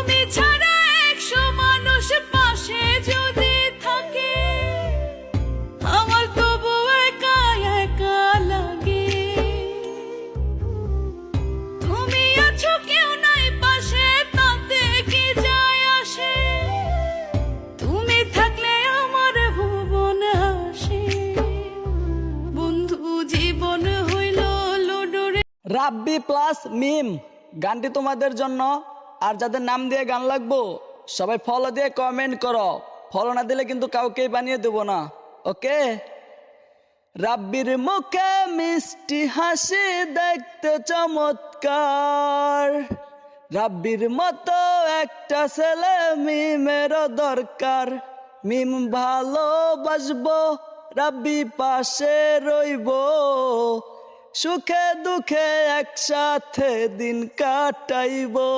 তুমি ছাড়া 100 মানুষ পাশে যদি থাকে, আমার তবু একা একা লাগে। তুমি আছো কেউ নাই পাশে, তাতে কি যায় আসে? তুমি থাকলে আমার ভুবন হাসে। বন্ধু জীবন হইল লুডুরে। রাব্বি প্লাস মিম গানটি তোমাদের জন্য। আর যাদের নাম দিয়ে গান লাগবো সবাই ফলো দিয়ে কমেন্ট করো, ফলো না দিলে কিন্তু কাউকেই বানিয়ে দেবো না। ওকে। রাব্বির মুখে মিষ্টি হাসি দেখতে চমৎকার, রাব্বির মতো একটা ছেলে মিমেরও দরকার। মিম ভালোবাসবো, রাব্বি পাশে রইবো, সুখে দুঃখে একসাথে দিন কাটাইবো।